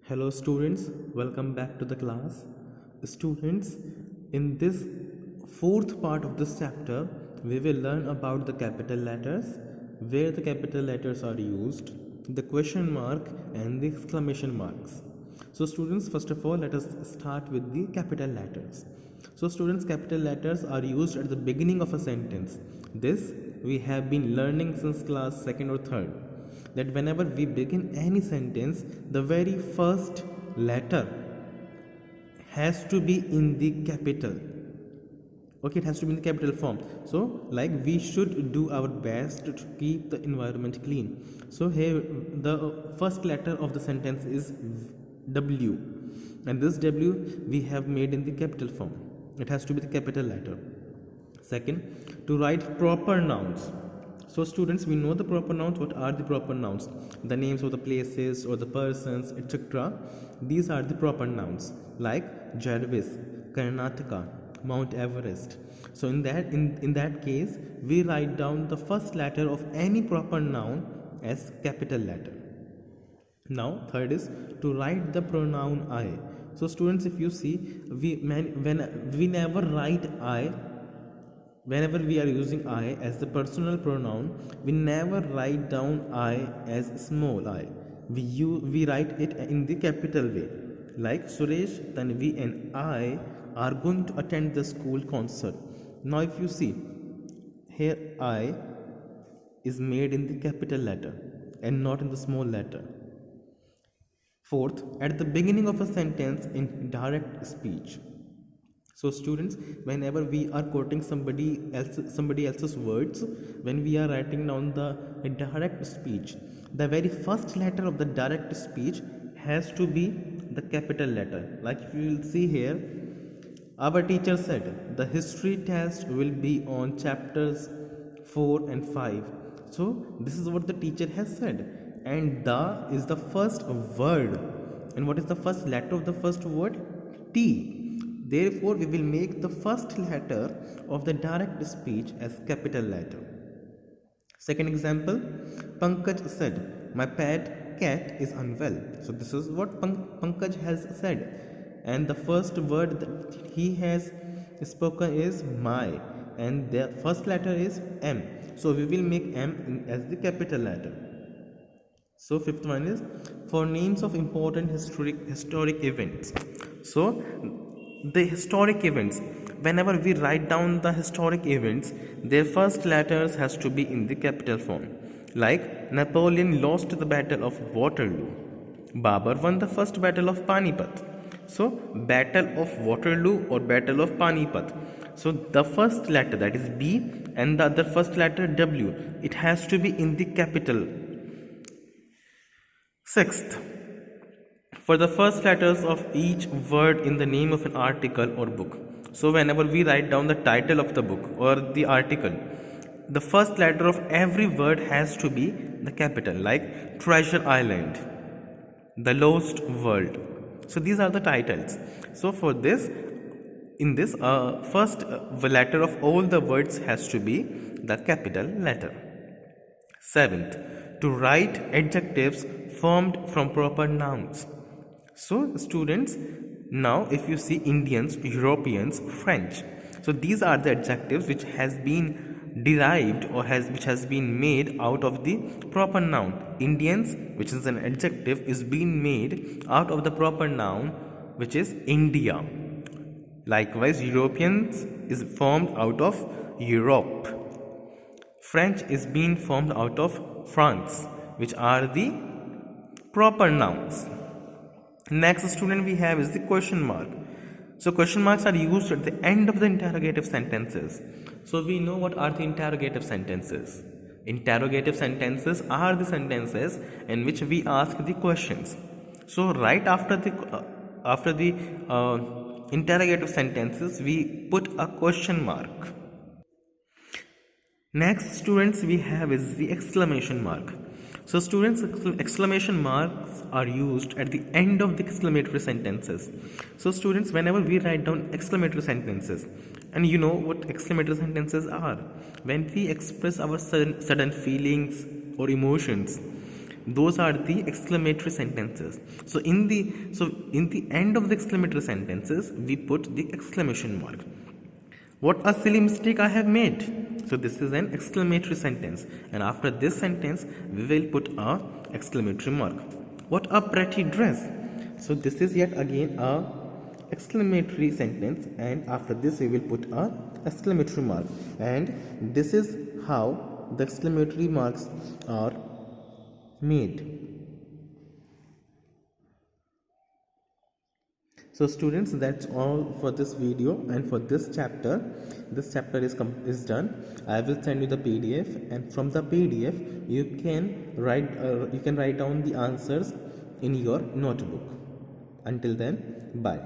Hello students, welcome back to the class. Students, in this fourth part of this chapter, we will learn about the capital letters, where the capital letters are used, the question mark and the exclamation marks. So students, first of all, let us start with the capital letters. So students, capital letters are used at the beginning of a sentence. This we have been learning since class 2nd or 3rd, that whenever we begin any sentence, the very first letter has to be in the capital. Okay, it has to be in the capital form. So like we should do our best to keep the environment clean. So here the first letter of the sentence is W, and this W we have made in the capital form. It has to be the capital letter. Second, to write proper nouns. So students, we know the proper nouns. What are the proper nouns? The names of the places or the persons, etc. These are the proper nouns, like Jarvis, Karnataka, Mount Everest. So in that case, we write down the first letter of any proper noun as capital letter. Now third is to write the pronoun I. So students, if you see, when we never write I. Whenever we are using I as the personal pronoun, we never write down I as small I. We write it in the capital way. Like Suresh, Tanvi and I are going to attend the school concert. Now if you see, here I is made in the capital letter and not in the small letter. Fourth, at the beginning of a sentence in direct speech. So students, whenever we are quoting somebody else's words, when we are writing down the direct speech, the very first letter of the direct speech has to be the capital letter. Like if you will see here, our teacher said the history test will be on chapters 4 and 5. So this is what the teacher has said, and the is the first word. And what is the first letter of the first word? T. Therefore, we will make the first letter of the direct speech as capital letter. Second example, Pankaj said, my pet cat is unwell. So this is what Pankaj has said. And the first word that he has spoken is my. And the first letter is M. So we will make M as the capital letter. So fifth one is for names of important historic events. So the historic events, whenever we write down the historic events, their first letters has to be in the capital form. Like Napoleon lost the battle of Waterloo, Babur won the first battle of Panipat. So battle of Waterloo or battle of Panipat, so the first letter, that is B, and the other first letter W, it has to be in the capital. Sixth, for the first letters of each word in the name of an article or book. So whenever we write down the title of the book or the article, the first letter of every word has to be the capital, like Treasure Island, The Lost World. So these are the titles. So for this, in this first letter of all the words has to be the capital letter. Seventh, to write adjectives formed from proper nouns. So students, now if you see Indians, Europeans, French, so these are the adjectives which has been derived or which has been made out of the proper noun. Indians, which is an adjective, is being made out of the proper noun, which is India. Likewise, Europeans is formed out of Europe. French is being formed out of France, which are the proper nouns. Next student we have is the question mark. So question marks are used at the end of the interrogative sentences. So we know what are the interrogative sentences. Interrogative sentences are the sentences in which we ask the questions. So right after the interrogative sentences, we put a question mark. Next students we have is the exclamation mark. So students, exclamation marks are used at the end of the exclamatory sentences. So students, whenever we write down exclamatory sentences, and you know what exclamatory sentences are, when we express our sudden feelings or emotions, those are the exclamatory sentences. So in the end of the exclamatory sentences we put the exclamation mark. What a silly mistake I have made. So this is an exclamatory sentence, and after this sentence we will put a exclamatory mark. What a pretty dress. So this is yet again a exclamatory sentence, and after this we will put a exclamatory mark, and this is how the exclamatory marks are made. So students, that's all for this video and for this chapter. This chapter is done. I will send you the PDF, and from the PDF you can write down the answers in your notebook. Until then, bye.